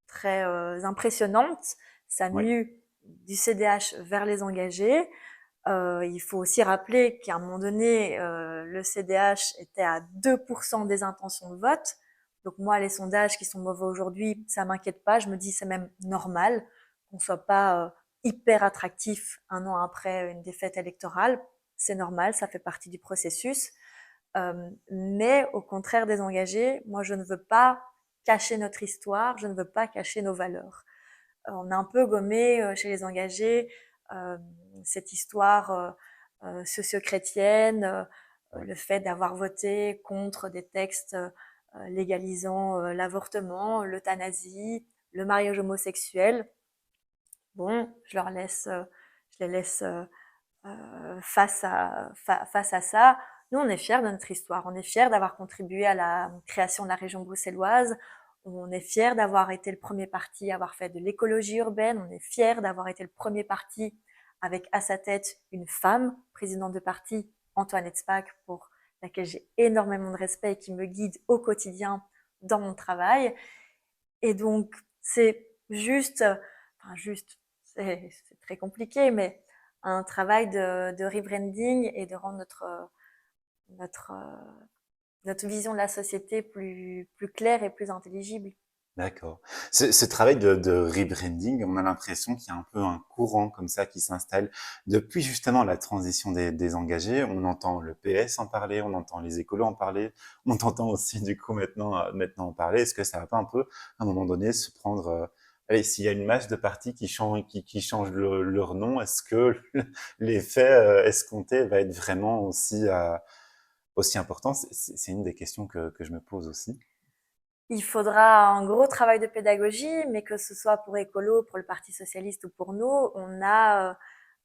Speaker 2: très impressionnante sa
Speaker 1: Ouais.
Speaker 2: mue du CDH vers Les Engagés. Il faut aussi rappeler qu'à un moment donné, le CDH était à 2% des intentions de vote. Donc moi, les sondages qui sont mauvais aujourd'hui, ça m'inquiète pas. Je me dis c'est même normal qu'on soit pas hyper attractif un an après une défaite électorale. C'est normal, ça fait partie du processus. Mais au contraire des engagés, moi je ne veux pas cacher notre histoire, je ne veux pas cacher nos valeurs. On a un peu gommé chez les engagés euh, cette histoire socio-chrétienne,
Speaker 1: Ouais.
Speaker 2: le fait d'avoir voté contre des textes légalisant l'avortement, l'euthanasie, le mariage homosexuel. Bon, je les laisse face à ça. Nous, on est fiers de notre histoire. On est fiers d'avoir contribué à la création de la région bruxelloise. On est fiers d'avoir été le premier parti à avoir fait de l'écologie urbaine. On est fiers d'avoir été le premier parti avec à sa tête une femme présidente de parti, Antoinette Spaak, pour laquelle j'ai énormément de respect et qui me guide au quotidien dans mon travail. Et donc, c'est juste, enfin juste, c'est très compliqué, mais un travail de rebranding et de rendre notre, notre vision de la société plus claire et plus intelligible.
Speaker 1: D'accord. Ce travail de rebranding, on a l'impression qu'il y a un peu un courant comme ça qui s'installe depuis justement la transition des engagés. On entend le PS en parler, on entend les écolos en parler, on entend aussi du coup maintenant en parler. Est-ce que ça va pas un peu, à un moment donné, se prendre... allez, s'il y a une masse de partis qui changent leur nom, est-ce que l'effet escompté va être vraiment aussi important? C'est une des questions que je me pose aussi.
Speaker 2: Il faudra un gros travail de pédagogie, mais que ce soit pour Écolo, pour le Parti socialiste ou pour nous, on a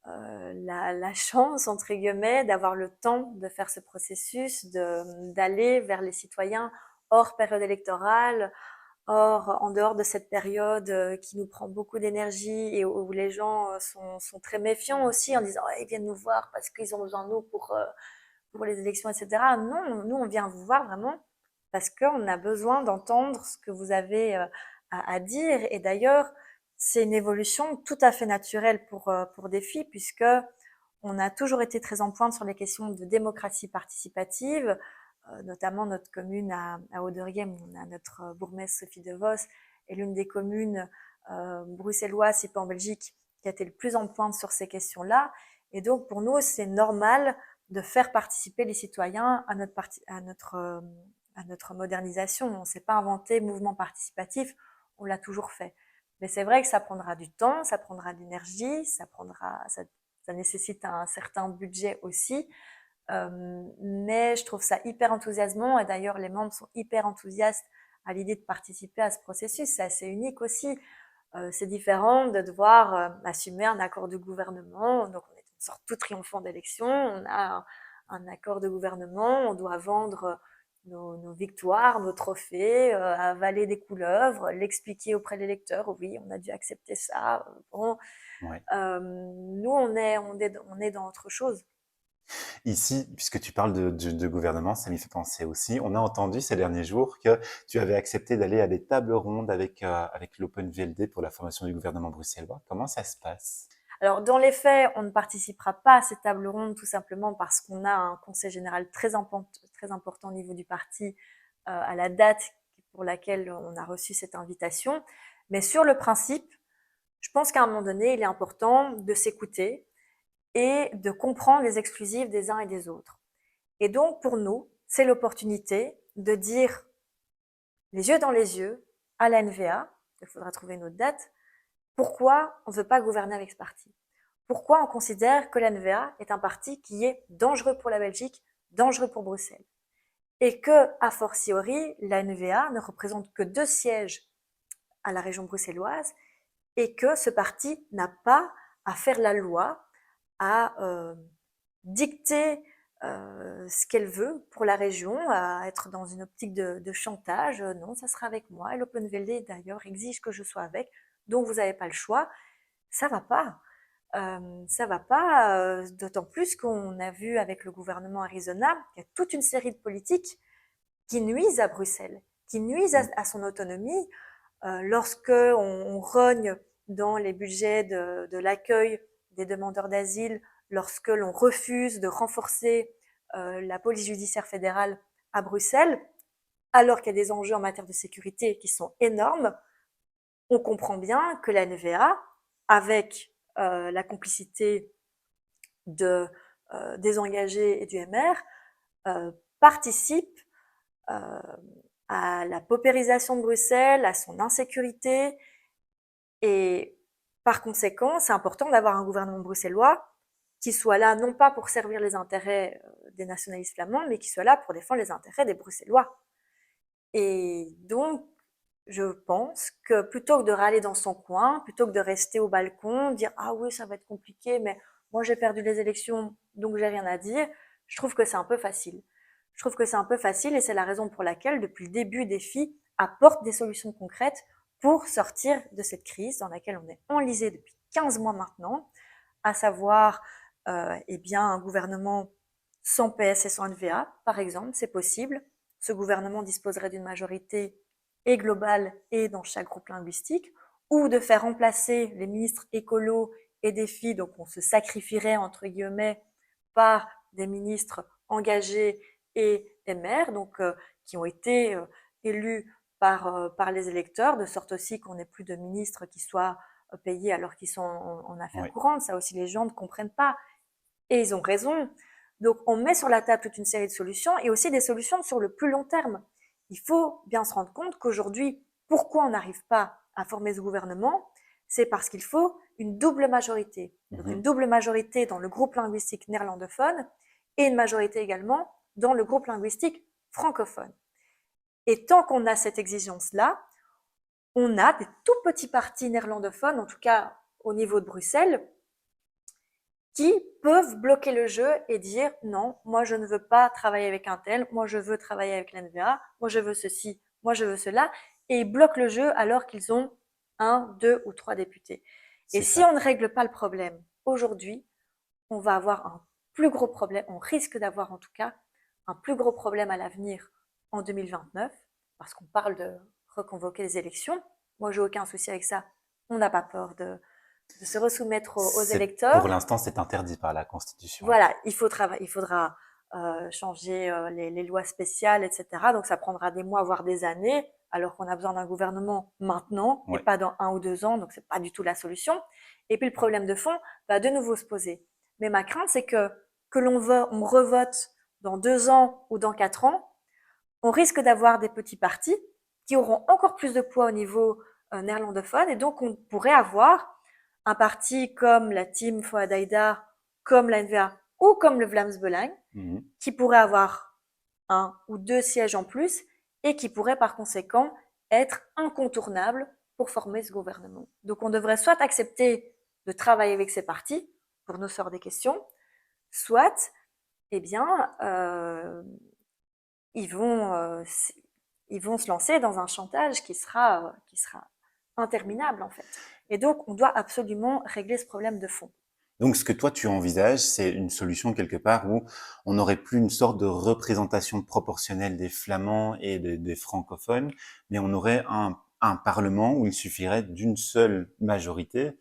Speaker 2: la chance, entre guillemets, d'avoir le temps de faire ce processus, d'aller vers les citoyens hors période électorale, en dehors de cette période qui nous prend beaucoup d'énergie et où les gens sont très méfiants aussi en disant oh, ils viennent nous voir parce qu'ils ont besoin de nous pour les élections, etc. Non, nous on vient vous voir vraiment parce qu'on a besoin d'entendre ce que vous avez à dire. Et d'ailleurs, c'est une évolution tout à fait naturelle pour Défi, puisque on a toujours été très en pointe sur les questions de démocratie participative, notamment notre commune à Auderghem, où on a notre bourgmestre Sophie De Vos, est l'une des communes bruxelloises, si pas en Belgique, qui a été le plus en pointe sur ces questions-là. Et donc, pour nous, c'est normal de faire participer les citoyens à notre modernisation. On ne s'est pas inventé mouvement participatif, on l'a toujours fait. Mais c'est vrai que ça prendra du temps, ça prendra de l'énergie, ça nécessite un certain budget aussi. Mais je trouve ça hyper enthousiasmant et d'ailleurs les membres sont hyper enthousiastes à l'idée de participer à ce processus. C'est assez unique aussi. C'est différent de devoir assumer un accord de gouvernement. Donc on est une sorte tout triomphant d'élection. On a un accord de gouvernement. On doit vendre nos victoires, nos trophées, avaler des couleuvres, l'expliquer auprès des lecteurs. Oui, on a dû accepter ça. Bon,
Speaker 1: Ouais.
Speaker 2: nous on est dans autre chose.
Speaker 1: Ici, puisque tu parles de gouvernement, ça m'y fait penser aussi. On a entendu ces derniers jours que tu avais accepté d'aller à des tables rondes avec l'Open VLD pour la formation du gouvernement bruxellois. Comment ça se passe?
Speaker 2: Alors, dans les faits, on ne participera pas à ces tables rondes tout simplement parce qu'on a un conseil général très important au niveau du parti à la date pour laquelle on a reçu cette invitation. Mais sur le principe, je pense qu'à un moment donné, il est important de s'écouter et de comprendre les exclusives des uns et des autres. Et donc, pour nous, c'est l'opportunité de dire les yeux dans les yeux à la NVA, il faudra trouver une autre date, pourquoi on ne veut pas gouverner avec ce parti. Pourquoi on considère que la NVA est un parti qui est dangereux pour la Belgique, dangereux pour Bruxelles. Et que, a fortiori, la NVA ne représente que 2 sièges à la région bruxelloise et que ce parti n'a pas à faire la loi, à dicter ce qu'elle veut pour la région, à être dans une optique de chantage. Non, ça sera avec moi. Et l'Open VLD, d'ailleurs, exige que je sois avec, donc vous n'avez pas le choix. Ça va pas. Ça va pas, d'autant plus qu'on a vu avec le gouvernement Arizona qu'il y a toute une série de politiques qui nuisent à Bruxelles, qui nuisent à son autonomie. Lorsque on rogne dans les budgets de l'accueil des demandeurs d'asile, lorsque l'on refuse de renforcer la police judiciaire fédérale à Bruxelles, alors qu'il y a des enjeux en matière de sécurité qui sont énormes, on comprend bien que la NVA, avec la complicité des engagés et du MR, participe à la paupérisation de Bruxelles, à son insécurité. Et par conséquent, c'est important d'avoir un gouvernement bruxellois qui soit là non pas pour servir les intérêts des nationalistes flamands, mais qui soit là pour défendre les intérêts des Bruxellois. Et donc, je pense que plutôt que de râler dans son coin, plutôt que de rester au balcon, dire ah oui, ça va être compliqué, mais moi j'ai perdu les élections, donc j'ai rien à dire, je trouve que c'est un peu facile. Je trouve que c'est un peu facile et c'est la raison pour laquelle, depuis le début, DEFI apporte des solutions concrètes pour sortir de cette crise dans laquelle on est enlisé depuis 15 mois maintenant, à savoir eh bien, un gouvernement sans PS et sans NVA, par exemple, c'est possible. Ce gouvernement disposerait d'une majorité et globale et dans chaque groupe linguistique, ou de faire remplacer les ministres écolos et défis, donc on se sacrifierait entre guillemets par des ministres engagés et MR, donc qui ont été élus par les électeurs, de sorte aussi qu'on n'ait plus de ministres qui soient payés alors qu'ils sont en affaires
Speaker 1: Oui.
Speaker 2: courantes. Ça aussi, les gens ne comprennent pas. Et ils ont raison. Donc, on met sur la table toute une série de solutions et aussi des solutions sur le plus long terme. Il faut bien se rendre compte qu'aujourd'hui, pourquoi on n'arrive pas à former ce gouvernement, c'est parce qu'il faut une double majorité. Donc, une double majorité dans le groupe linguistique néerlandophone et une majorité également dans le groupe linguistique francophone. Et tant qu'on a cette exigence-là, on a des tout petits partis néerlandophones, en tout cas au niveau de Bruxelles, qui peuvent bloquer le jeu et dire non, moi je ne veux pas travailler avec un tel, moi je veux travailler avec l'NVA, moi je veux ceci, moi je veux cela, et ils bloquent le jeu alors qu'ils ont 1, 2 ou 3 députés. Et
Speaker 1: C'est
Speaker 2: si
Speaker 1: ça.
Speaker 2: on ne règle pas le problème aujourd'hui, on va avoir un plus gros problème, on risque d'avoir en tout cas un plus gros problème à l'avenir en 2029, parce qu'on parle de reconvoquer les élections. Moi, j'ai aucun souci avec ça. On n'a pas peur de se resoumettre aux
Speaker 1: Pour
Speaker 2: électeurs.
Speaker 1: l'instant, c'est interdit par la Constitution.
Speaker 2: Voilà, il faudra changer les lois spéciales, etc. Donc ça prendra des mois, voire des années, alors qu'on a besoin d'un gouvernement maintenant et
Speaker 1: Oui.
Speaker 2: pas dans 1 ou 2 ans. Donc c'est pas du tout la solution. Et puis le problème de fond va de nouveau se poser. Mais ma crainte, c'est que on revote dans 2 ans ou dans 4 ans, on risque d'avoir des petits partis qui auront encore plus de poids au niveau néerlandophone et donc on pourrait avoir un parti comme la Team Foadaida, comme la NVA ou comme le Vlaams Belang qui pourrait avoir 1 ou 2 sièges en plus et qui pourrait par conséquent être incontournable pour former ce gouvernement. Donc on devrait soit accepter de travailler avec ces partis pour nous sortir des questions, soit eh bien, ils vont, ils vont se lancer dans un chantage qui sera interminable en fait. Et donc, on doit absolument régler ce problème de fond.
Speaker 1: Donc, ce que toi tu envisages, c'est une solution quelque part où on n'aurait plus une sorte de représentation proportionnelle des flamands et des francophones, mais on aurait un parlement où il suffirait d'une seule majorité.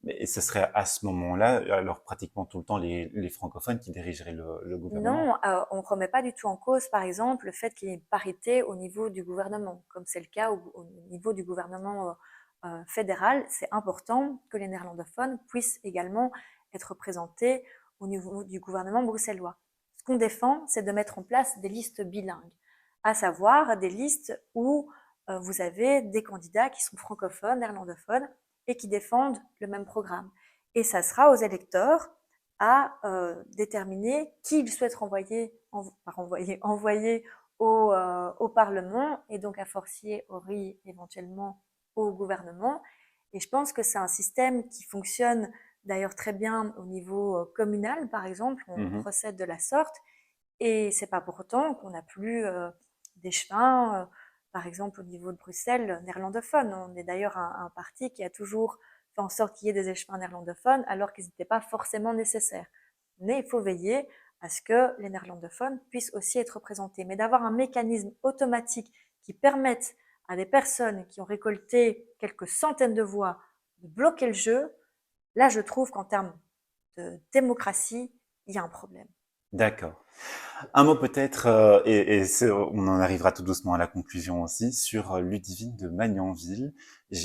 Speaker 1: Et ce serait à ce moment-là, alors pratiquement tout le temps les francophones qui dirigeraient le gouvernement.
Speaker 2: Non, on ne remet pas du tout en cause, par exemple, le fait qu'il y ait une parité au niveau du gouvernement, comme c'est le cas au niveau du gouvernement fédéral. C'est important que les néerlandophones puissent également être représentés au niveau du gouvernement bruxellois. Ce qu'on défend, c'est de mettre en place des listes bilingues, à savoir des listes où vous avez des candidats qui sont francophones, néerlandophones, et qui défendent le même programme. Et ça sera aux électeurs à déterminer qui ils souhaitent envoyer au Parlement et donc à forcier éventuellement au gouvernement. Et je pense que c'est un système qui fonctionne d'ailleurs très bien au niveau communal, par exemple, on
Speaker 1: Mhm.
Speaker 2: procède de la sorte. Et c'est pas pour autant qu'on n'a plus d'échevins, par exemple au niveau de Bruxelles, néerlandophone. On est d'ailleurs un parti qui a toujours fait en sorte qu'il y ait des échevins néerlandophones, alors qu'ils n'étaient pas forcément nécessaires. Mais il faut veiller à ce que les néerlandophones puissent aussi être représentés. Mais d'avoir un mécanisme automatique qui permette à des personnes qui ont récolté quelques centaines de voix de bloquer le jeu, là je trouve qu'en termes de démocratie, il y a un problème.
Speaker 1: D'accord. Un mot peut-être, on en arrivera tout doucement à la conclusion aussi, sur Ludivine de Magnanville.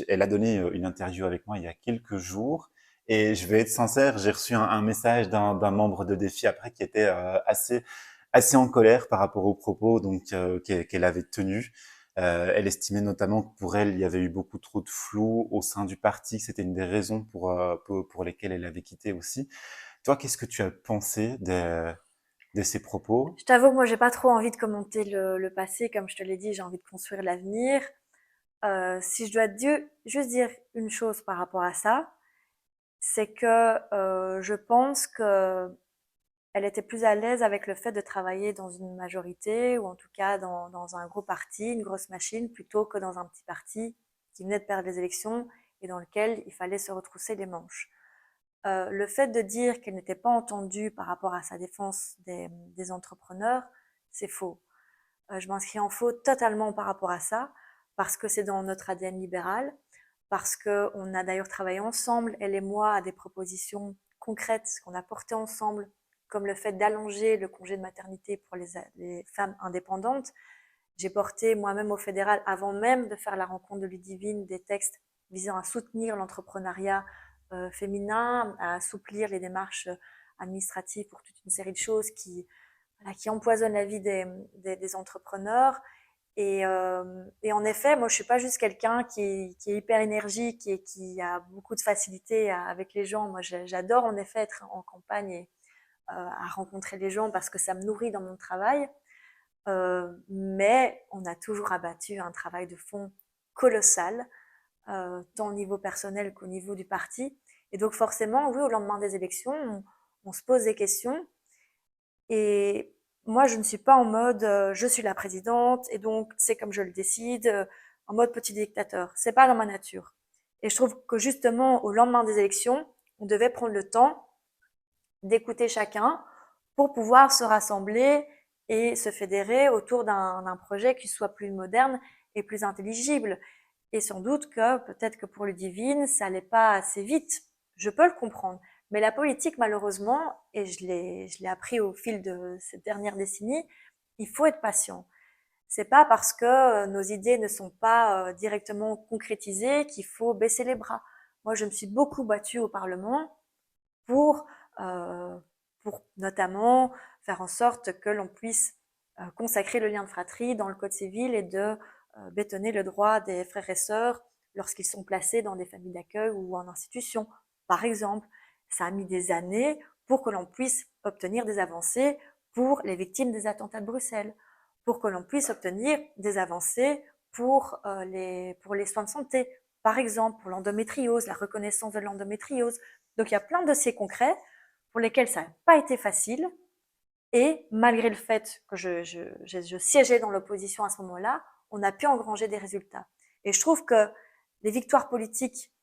Speaker 1: Elle a donné une interview avec moi il y a quelques jours, et je vais être sincère, j'ai reçu un message d'un membre de Défi après qui était assez en colère par rapport aux propos qu'elle avait tenus. Elle estimait notamment que pour elle, il y avait eu beaucoup trop de flou au sein du parti, c'était une des raisons pour lesquelles elle avait quitté aussi. Toi, qu'est-ce que tu as pensé de ces propos?
Speaker 2: Je t'avoue que moi, j'ai pas trop envie de commenter le passé. Comme je te l'ai dit, j'ai envie de construire l'avenir. Si je dois juste dire une chose par rapport à ça, c'est que je pense que elle était plus à l'aise avec le fait de travailler dans une majorité ou en tout cas dans un gros parti, une grosse machine, plutôt que dans un petit parti qui venait de perdre les élections et dans lequel il fallait se retrousser les manches. Le fait de dire qu'elle n'était pas entendue par rapport à sa défense des entrepreneurs, c'est faux. Je m'inscris en faux totalement par rapport à ça, parce que c'est dans notre ADN libéral, parce qu'on a d'ailleurs travaillé ensemble, elle et moi, à des propositions concrètes qu'on a portées ensemble, comme le fait d'allonger le congé de maternité pour les femmes indépendantes. J'ai porté moi-même au fédéral, avant même de faire la rencontre de Ludivine, des textes visant à soutenir l'entrepreneuriat féminin, à assouplir les démarches administratives pour toute une série de choses qui empoisonnent la vie des entrepreneurs. Et en effet, moi, je suis pas juste quelqu'un qui est hyper énergique et qui a beaucoup de facilité avec les gens. Moi, j'adore en effet être en campagne et à rencontrer les gens parce que ça me nourrit dans mon travail. Mais on a toujours abattu un travail de fond colossal, tant au niveau personnel qu'au niveau du parti. Et donc forcément, oui, au lendemain des élections, on se pose des questions. Et moi, je ne suis pas en mode je suis la présidente et donc c'est comme je le décide, en mode petit dictateur. C'est pas dans ma nature. Et je trouve que justement, au lendemain des élections, on devait prendre le temps d'écouter chacun pour pouvoir se rassembler et se fédérer autour d'un projet qui soit plus moderne et plus intelligible. Et sans doute que peut-être que pour le divine, ça allait pas assez vite. Je peux le comprendre. Mais la politique, malheureusement, et je l'ai appris au fil de cette dernière décennie, il faut être patient. C'est pas parce que nos idées ne sont pas directement concrétisées qu'il faut baisser les bras. Moi, je me suis beaucoup battue au Parlement pour, euh, pour notamment faire en sorte que l'on puisse consacrer le lien de fratrie dans le Code civil et de bétonner le droit des frères et sœurs lorsqu'ils sont placés dans des familles d'accueil ou en institution. Par exemple, ça a mis des années pour que l'on puisse obtenir des avancées pour les victimes des attentats de Bruxelles, pour que l'on puisse obtenir des avancées pour les soins de santé, par exemple pour l'endométriose, la reconnaissance de l'endométriose. Donc il y a plein de dossiers concrets pour lesquels ça n'a pas été facile. Et malgré le fait que je siégeais dans l'opposition à ce moment-là, on a pu engranger des résultats. Et je trouve que les victoires politiques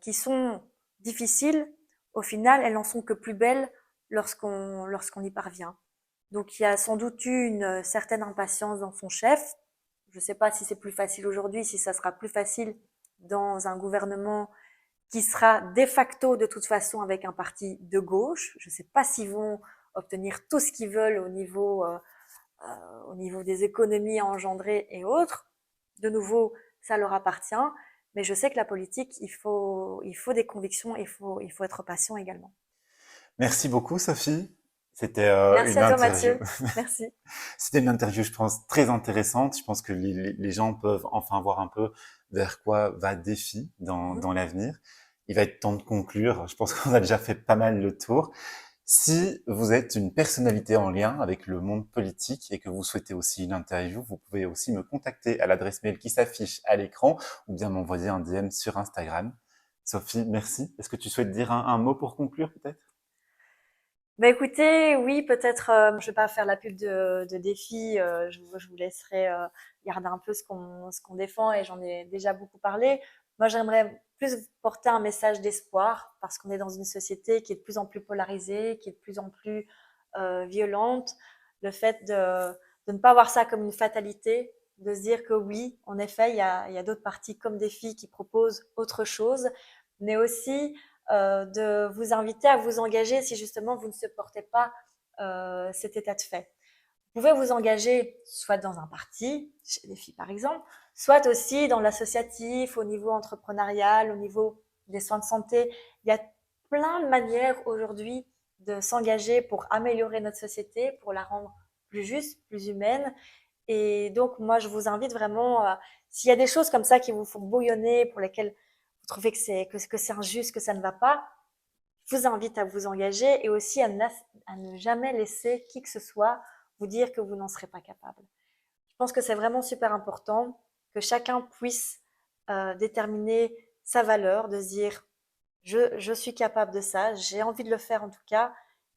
Speaker 2: qui sont difficiles, au final, elles n'en sont que plus belles lorsqu'on y parvient. Donc il y a sans doute eu une certaine impatience dans son chef. Je ne sais pas si c'est plus facile aujourd'hui, si ça sera plus facile dans un gouvernement qui sera de facto de toute façon avec un parti de gauche. Je ne sais pas s'ils vont obtenir tout ce qu'ils veulent au niveau des économies engendrées et autres. De nouveau, ça leur appartient. Mais je sais que la politique, il faut des convictions, il faut être patient également.
Speaker 1: Merci beaucoup, Sophie. C'était
Speaker 2: Merci
Speaker 1: une
Speaker 2: à toi,
Speaker 1: interview.
Speaker 2: Mathieu. Merci.
Speaker 1: C'était une interview, je pense, très intéressante. Je pense que les gens peuvent enfin voir un peu vers quoi va Défi
Speaker 2: Mhm.
Speaker 1: dans l'avenir. Il va être temps de conclure. Je pense qu'on a déjà fait pas mal le tour. Si vous êtes une personnalité en lien avec le monde politique et que vous souhaitez aussi une interview, vous pouvez aussi me contacter à l'adresse mail qui s'affiche à l'écran ou bien m'envoyer un DM sur Instagram. Sophie, merci. Est-ce que tu souhaites dire un mot pour conclure peut-être?
Speaker 2: Bah écoutez, oui, peut-être, je vais pas faire la pub de défi, je vous laisserai garder un peu ce qu'on défend et j'en ai déjà beaucoup parlé. Moi, j'aimerais plus porter un message d'espoir parce qu'on est dans une société qui est de plus en plus polarisée, qui est de plus en plus violente. Le fait de ne pas voir ça comme une fatalité, de se dire que oui, en effet, il y a d'autres partis comme défi qui proposent autre chose, mais aussi de vous inviter à vous engager si justement vous ne supportez pas cet état de fait. Vous pouvez vous engager soit dans un parti, chez les filles par exemple, soit aussi dans l'associatif, au niveau entrepreneurial, au niveau des soins de santé. Il y a plein de manières aujourd'hui de s'engager pour améliorer notre société, pour la rendre plus juste, plus humaine. Et donc, moi, je vous invite vraiment, s'il y a des choses comme ça qui vous font bouillonner, pour lesquelles vous trouvez que c'est injuste, que ça ne va pas, je vous invite à vous engager et aussi à ne jamais laisser qui que ce soit vous dire que vous n'en serez pas capable. Je pense que c'est vraiment super important que chacun puisse déterminer sa valeur, de se dire je suis capable de ça, j'ai envie de le faire en tout cas,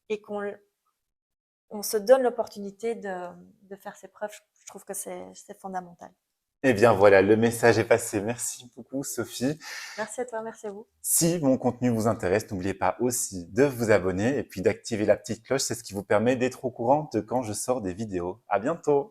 Speaker 2: et qu'on se donne l'opportunité de faire ses preuves. Je trouve que c'est fondamental.
Speaker 1: Eh bien voilà, le message est passé. Merci beaucoup, Sophie.
Speaker 2: Merci à toi, merci à vous.
Speaker 1: Si mon contenu vous intéresse, n'oubliez pas aussi de vous abonner et puis d'activer la petite cloche. C'est ce qui vous permet d'être au courant de quand je sors des vidéos. À bientôt!